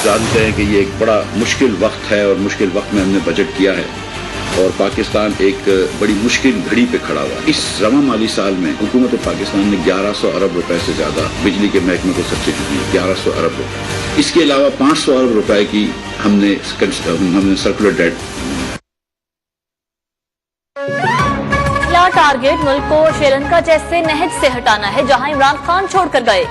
जानते हैं कि ये एक बड़ा मुश्किल वक्त है और मुश्किल वक्त में हमने बजट किया है और पाकिस्तान एक बड़ी मुश्किल घड़ी पे खड़ा हुआ। इस रवा माली साल में हुकूमत पाकिस्तान ने 1100 अरब रुपए से ज्यादा बिजली के महकमे को सब्सिडी दी, 1100 अरब रुपए। इसके अलावा 500 अरब रुपए की हमने सर्कुलर डेट। टारगेट मुल्क को श्रीलंका जैसे नहज से हटाना है जहां इमरान खान छोड़कर गए।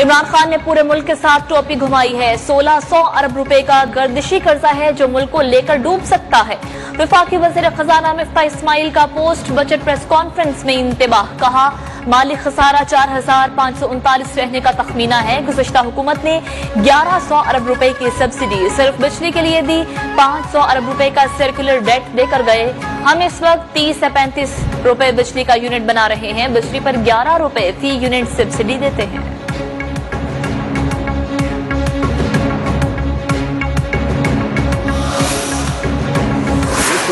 इमरान खान ने पूरे मुल्क के साथ टोपी घुमाई है। 1600 अरब रुपए का गर्दिशी कर्जा है जो मुल्क को लेकर डूब सकता है। वफाकी वज़ीर खजाना मिफ्ताह इस्माइल का पोस्ट बजट प्रेस कॉन्फ्रेंस में इंतबाह, कहा माली खसारा 4539 रहने का तखमीना है। गुज़श्ता हुकूमत ने 1100 अरब रुपए की सब्सिडी सिर्फ बिजली के लिए दी, 500 अरब रुपए का सर्कुलर डेट देकर गए। हम इस वक्त 30 से 35 रुपए बिजली का यूनिट बना रहे हैं। बिजली पर 11 रुपए फी यूनिट सब्सिडी देते हैं।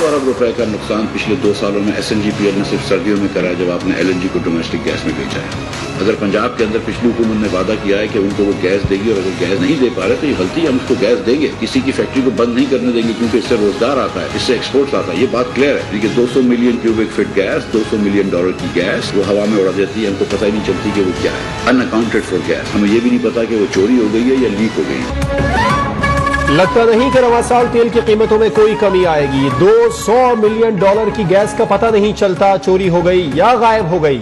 अरब रुपए का नुकसान पिछले 2 सालों में SNGPL ने सिर्फ सर्दियों में करा जब आपने LNG को डोमेस्टिक गैस में बेचा है। अगर पंजाब के अंदर पिछली हुकूमत ने वादा किया है कि उनको वो गैस देगी और अगर गैस नहीं दे पा रहे तो ये गलती, हम उसको गैस देंगे, किसी की फैक्ट्री को बंद नहीं करने देंगे क्योंकि इससे रोजगार आता है, इससे एक्सपोर्ट आता है। ये बात क्लियर है। देखिए 200 million cubic feet gas, $200 million की गैस वो हवा में उड़ा देती है, हमको पता ही नहीं चलती कि वो क्या है। अनअकाउंटेड फॉर गैस, हमें ये भी नहीं पता कि वो चोरी हो गई है या लीक हो गई है। लगता नहीं कि रवा साल तेल की कीमतों में कोई कमी आएगी। $200 मिलियन की गैस का पता नहीं चलता चोरी हो गई या गायब हो गई।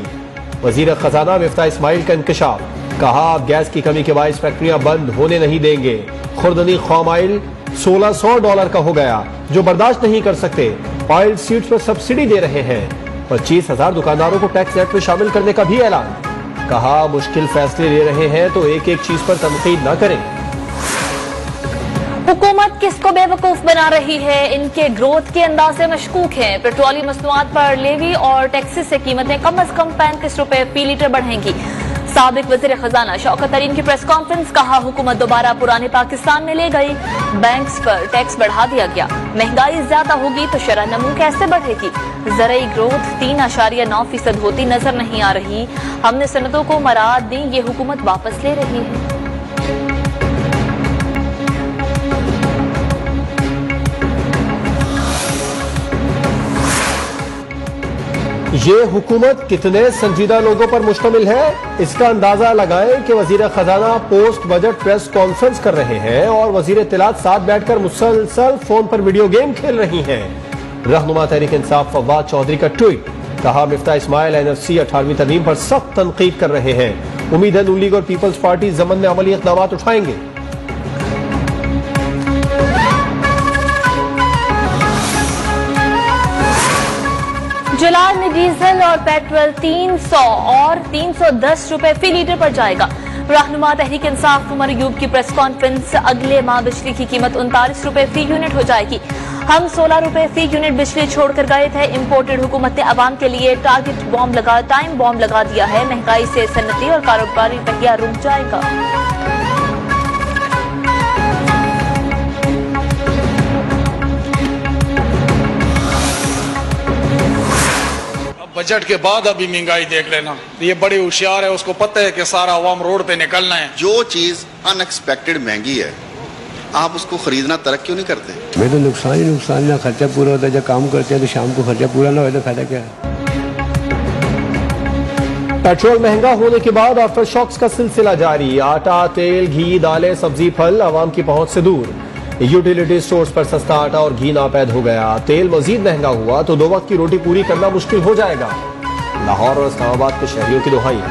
वजीर खजाना मिफ्ताह इस्माइल का इंकशाफ, कहा अब गैस की कमी के बायस फैक्ट्रियां बंद होने नहीं देंगे। खुर्दनी खॉम ऑयल $1600 का हो गया जो बर्दाश्त नहीं कर सकते। ऑयल सीड्स पर सब्सिडी दे रहे हैं। 25,000 दुकानदारों को टैक्स नेट में शामिल करने का भी ऐलान। कहा मुश्किल फैसले ले रहे हैं तो एक एक चीज पर तनकीद न करें। हुकूमत किसको बेवकूफ बना रही है, इनके ग्रोथ के अंदाज से मशकूक है। पेट्रोलियम मसनूआत पर लेवी और टैक्सेस से कीमतें कम अज कम 35 रुपए फी लीटर बढ़ेंगी। साबिक वज़ीर खजाना शौकत तरीन की प्रेस कॉन्फ्रेंस, कहा हुकूमत दोबारा पुराने पाकिस्तान में ले गई। बैंक्स पर टैक्स बढ़ा दिया गया। महंगाई ज्यादा होगी तो शरह नमू कैसे बढ़ेगी। ज़राई ग्रोथ 3.9% होती नजर नहीं आ रही। हमने सनतों को मराद दी, ये हुकूमत वापस ले रही है। ये हुकूमत कितने संजीदा लोगों पर मुश्तमिल है, इसका अंदाजा लगाएं कि वजीर खजाना पोस्ट बजट प्रेस कॉन्फ्रेंस कर रहे हैं और वजीर इत्तलात साथ बैठकर मुसलसल फोन पर वीडियो गेम खेल रही हैं। रहनुमा तहरीक इंसाफ फवाद चौधरी का ट्वीट, कहा मिफ्ताह इस्माइल NFC 18वीं तरमीम पर सख्त तनकीद कर रहे हैं। उम्मीद है नून लीग और पीपल्स पार्टी जमन में अमली इक़दाम उठाएंगे। जुलाई में डीजल और पेट्रोल 300 और 310 रुपए फी लीटर पर जाएगा। रहनुमा तहरीक इंसाफ उमर अयूब की प्रेस कॉन्फ्रेंस, अगले माह बिजली की कीमत 39 रुपए फी यूनिट हो जाएगी। हम 16 रुपए फी यूनिट बिजली छोड़कर गए थे। इम्पोर्टेड हुकूमत ने अवाम के लिए टाइम बॉम्ब लगा दिया है। महंगाई से सन्नती और कारोबारी पहिया रुक जाएगा। बजट के बाद अभी महंगाई देख लेना। ये बड़ी होशियार है, उसको पता है कि सारा अवाम रोड पे निकलना है। जो चीज अनएक्सपेक्टेड महंगी है आप उसको खरीदना तरक क्यों नहीं करते? मैं तो नुकसान ही नुकसान, ना खर्चा पूरा होता है। जब काम करते हैं तो शाम को खर्चा पूरा ना हो तो फायदा क्या है। पेट्रोल महंगा होने के बाद आफ्टर शॉक्स का सिलसिला जारी। आटा, तेल, घी, दालें, सब्जी, फल आवाम की पहुंच से दूर। यूटिलिटी स्टोर्स पर सस्ता आटा और घी नापैद हो गया। तेल मजीद महंगा हुआ तो 2 वक्त की रोटी पूरी करना मुश्किल हो जाएगा। लाहौर और इस्लामाबाद के शहरियों की दुहाई।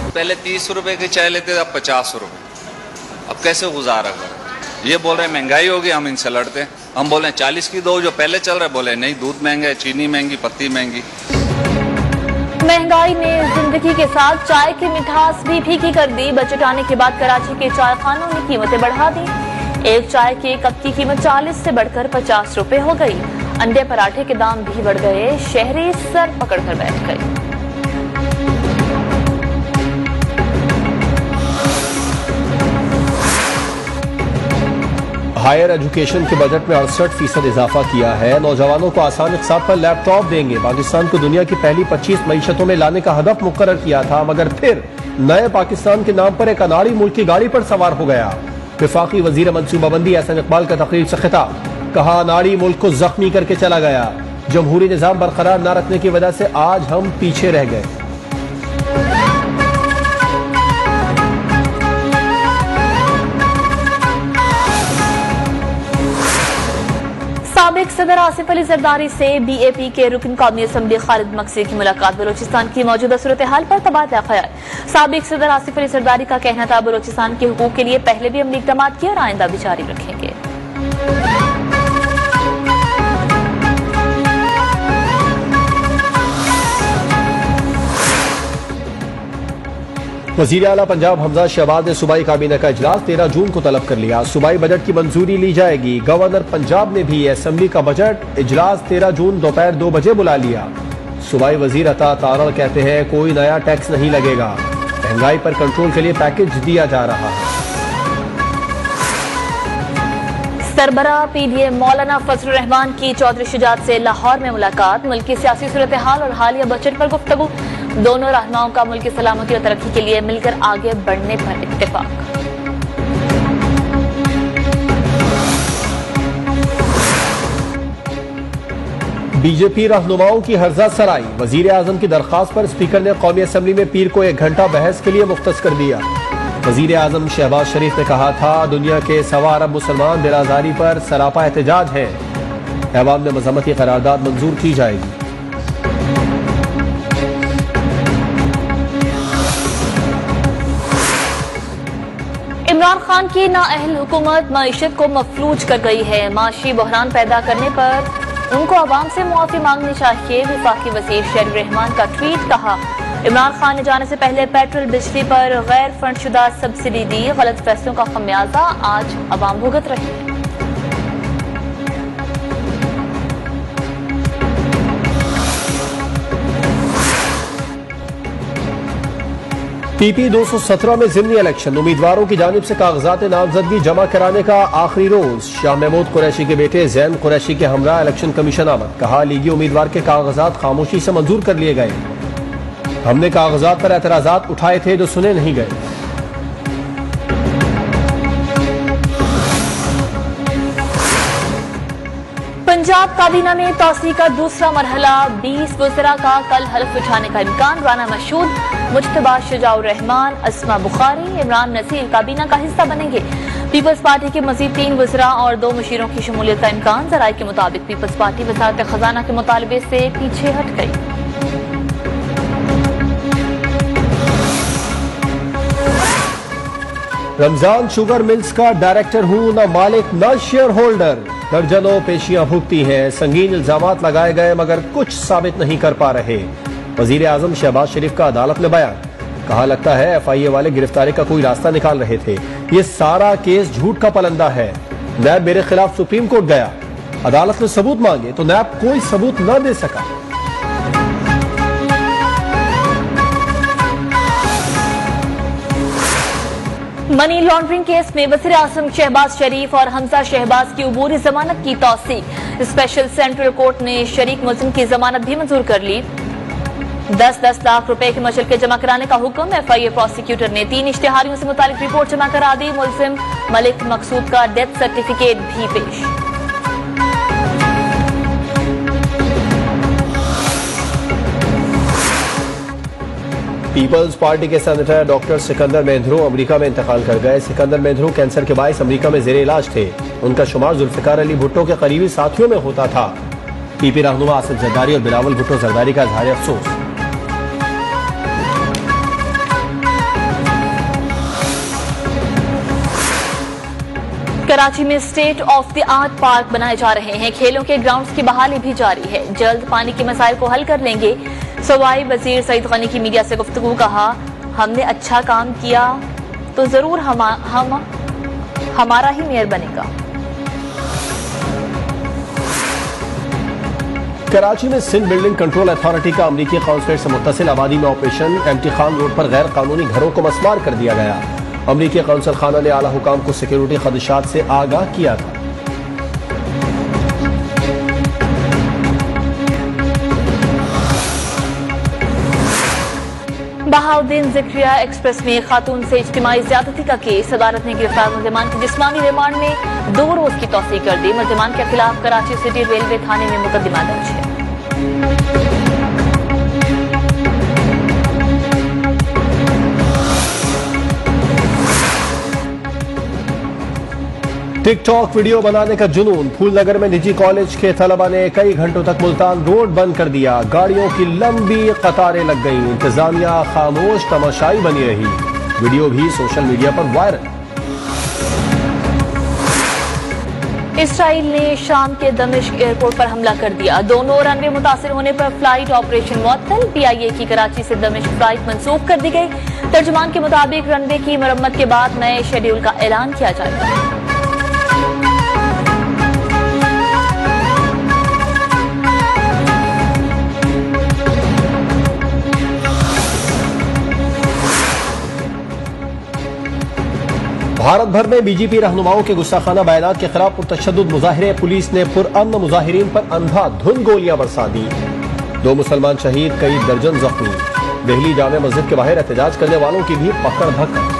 पहले 30 रुपए की चाय लेते थे, अब 50 रुपए। अब कैसे गुजारा करें? ये बोल रहे हैं महंगाई होगी, हम इनसे लड़ते हैं। हम बोले 40 की दो, जो पहले चल रहे बोले नहीं, दूध महंगा है, चीनी महंगी, पत्ती महंगी। महंगाई ने जिंदगी के साथ चाय की मिठास भी फीकी कर दी। बजट आने के बाद कराची के चाय खानों ने कीमतें बढ़ा दी। एक चाय के कप की कीमत 40 से बढ़कर 50 रुपए हो गई। अंडे पराठे के दाम भी बढ़ गए। शहरी सर पकड़कर बैठ गए। हायर एजुकेशन के बजट में 68% इजाफा किया है। नौजवानों को आसान इक़्तिसाद पर लैपटॉप देंगे। पाकिस्तान को दुनिया की पहली 25 मईशतों में लाने का हदफ मुकर्रर किया था, मगर फिर नए पाकिस्तान के नाम पर एक अनाड़ी मुल्क की गाड़ी पर सवार हो गया। वफाकी वजीर मनसूबाबंदी एहसन इकबाल का तकरीर से खिताब, कहा अनाड़ी मुल्क को जख्मी करके चला गया। जमहूरी निजाम बरकरार न रखने की वजह से आज हम पीछे रह गए। साबिक सदर आसिफ अली जरदारी से BAP के रुकन कौमी असम्बली खालिद मकसी की मुलाकात। बलोचिस्तान की मौजूदा सूरत हाल पर तबादला ख्याल। साबिक सदर आसिफ अली जरदारी का कहना था बलोचिस्तान के हुकूक के लिए पहले भी अमली इक़दाम किए और आइंदा भी जारी रखेंगे। वज़ीर आला पंजाब हमजा शहबाज ने सूबाई काबीना का इजलास 13 जून को तलब कर लिया। सूबाई बजट की मंजूरी ली जाएगी। गवर्नर पंजाब ने भी असम्बली का बजट इजलास 13 जून दोपहर 2 बजे बुला लिया। सूबाई वजीर अता तारड़ कहते हैं कोई नया टैक्स नहीं लगेगा। महंगाई पर कंट्रोल के लिए पैकेज दिया जा रहा है। सरबरा PDA मौलाना फजलुर रहमान की चौधरी शुजात से लाहौर में मुलाकात। मुल्की सियासी सूरत हाल और हालिया बजट पर गुफ्तगू। दोनों रहनुमाओं का मुल्क की सलामती और तरक्की के लिए मिलकर आगे बढ़ने पर इत्तेफाक। बीजेपी रहनुमाओं की हर्जा सराई। वजीर आजम की दरख्वास्त पर स्पीकर ने कौमी असम्बली में पीर को 1 घंटा बहस के लिए मुख्तस कर दिया। वजीर आजम शहबाज शरीफ ने कहा था दुनिया के 1.25 अरब मुसलमान बेराजारी पर सरापा एहतजाज है। ऐवान में मजम्मती करारदाद मंजूर की जाएगी। इमरान खान की नाअहल हुकूमत मईशत को मफलूज कर गई है। माशी बहरान पैदा करने पर उनको अवाम से मुआफी मांगनी चाहिए। वफाकी वजीर शहरी रहमान का ट्वीट, कहा इमरान खान ने जाने से पहले पेट्रोल बिजली पर गैर फंडशुदा सब्सिडी दी। गलत फैसलों का खमियाजा आज अवाम भुगत रही है। PP 217 में ज़िमनी इलेक्शन। उम्मीदवारों की जानिब से कागजात नामजदगी जमा कराने का आखिरी रोज। शाह महमूद कुरैशी के बेटे जैन कुरैशी के हमरा इलेक्शन कमीशन आमद। कहा लीगी उम्मीदवार के कागजात खामोशी से मंजूर कर लिए गए। हमने कागजात पर एतराजात उठाए थे जो सुने नहीं गए। पंजाब काबीना में तौसीक का दूसरा मरहला। 20 वज़रा का कल हल्फ उठाने का इम्कान। राना मशहूद, मुज्तबा शुजाउर रहमान, अस्मा बुखारी, इमरान नसीर काबीना का हिस्सा बनेंगे। पीपल्स पार्टी के मजीद 3 वज़रा और 2 मुशीरों की शमूलियत का इम्कान। ज़राए के मुताबिक पीपल्स पार्टी वज़ारत खजाना के मुतालबे से पीछे हट गई। रमजान शुगर मिल्स का डायरेक्टर हूं, न मालिक न शेयर होल्डर। दर्जनों पेशियां भुगती हैं। संगीन इल्जामात लगाए गए मगर कुछ साबित नहीं कर पा रहे। वजीर आजम शहबाज शरीफ का अदालत में बयान, कहा लगता है FIA वाले गिरफ्तारी का कोई रास्ता निकाल रहे थे। ये सारा केस झूठ का पलंदा है। नैब मेरे खिलाफ सुप्रीम कोर्ट गया, अदालत ने सबूत मांगे तो नैब कोई सबूत न दे सका। मनी लॉन्ड्रिंग केस में वज़ीर आज़म शहबाज शरीफ और हमजा शहबाज की अबूरी जमानत की तौसीक। स्पेशल सेंट्रल कोर्ट ने शरीक मुल्जिम की जमानत भी मंजूर कर ली। 10-10 लाख रुपए के मशरके जमा कराने का हुक्म। FIA प्रोसिक्यूटर ने 3 इश्तिहारियों से मुतालिक रिपोर्ट जमा करा दी। मुल्जिम मलिक मकसूद का डेथ सर्टिफिकेट भी पेश। पीपल्स पार्टी के सेनेटर डॉक्टर सिकंदर मेंधरू अमेरिका में इंतकाल कर गए। सिकंदर मेंधरू कैंसर के बायस अमेरिका में जेर इलाज थे। उनका शुमार जुल्फिकार अली भुट्टो के करीबी साथियों में होता था। PP रहनुमा आसिफ जरदारी और बिलावल भुट्टो जरदारी का इजहार अफसोस। कराची में state of the art park बनाए जा रहे हैं। खेलों के ग्राउंड्स की बहाली भी जारी है। जल्द पानी के मसाइल को हल कर लेंगे। सूबाई वजीर सईद गनी की मीडिया से गुफ्तगू, कहा हमने अच्छा काम किया तो जरूर हमारा ही मेयर बनेगा। कराची में सिंध बिल्डिंग कंट्रोल अथॉरिटी का अमरीकी काउंसलेट से मुत्तसिल आबादी में ऑपरेशन। एमटी खान रोड पर गैर कानूनी घरों को मस्मार कर दिया गया। अमरीकी कौंसल खाना ने आला हुकाम को सिक्योरिटी खदशात से आगाह किया था। बहाउद्दीन ज़िक्रिया एक्सप्रेस में खातून से इज्तिमाई ज्यादती का केस। अदालत ने गिरफ्तार मुल्जिमान की जिस्मानी रिमांड में 2 रोज की तौसीह कर दी। मुल्जिमान के खिलाफ कराची सिटी रेलवे थाने में मुकदमा दर्ज है। टिकटॉक वीडियो बनाने का जुनून। फूलनगर में निजी कॉलेज के तलबा ने कई घंटों तक मुल्तान रोड बंद कर दिया। गाड़ियों की लंबी कतारें लग गईं। इंतजामिया खामोश तमाशाई बनी रही। वीडियो भी सोशल मीडिया पर वायरल। इसराइल ने शाम के दमिश्क एयरपोर्ट पर हमला कर दिया। दोनों रनवे मुतासिर होने पर फ्लाइट ऑपरेशन मुअत्तल। PIA की कराची से दमिश्क फ्लाइट मंसूख कर दी गई। तर्जुमान के मुताबिक रनवे की मरम्मत के बाद नए शेड्यूल का ऐलान किया जाएगा। भारत भर में BJP रहनुमाओं के गुस्साखाना बयानात के खिलाफ पुरतशद्दुद मुजाहिरे। पुलिस ने पुरअमन मुजाहिरीन पर अंधाधुंध गोलियां बरसा दी। 2 मुसलमान शहीद, कई दर्जन जख्मी। दिल्ली जामे मस्जिद के बाहर एहतजाज करने वालों की भी पकड़ धक्का।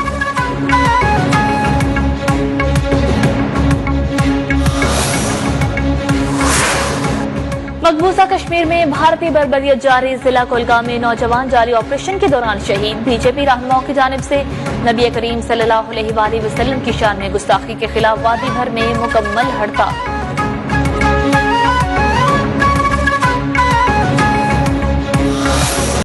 मकबूजा कश्मीर में भारतीय बर्बरियत जारी। जिला कुलगाम में नौजवान जारी ऑपरेशन के दौरान शहीद। BJP रहनुमाओं की जानिब से नबी करीम सल्लल्लाहु अलैहि वसल्लम की शान में गुस्ताखी के खिलाफ वादी भर में मुकम्मल हड़ताल।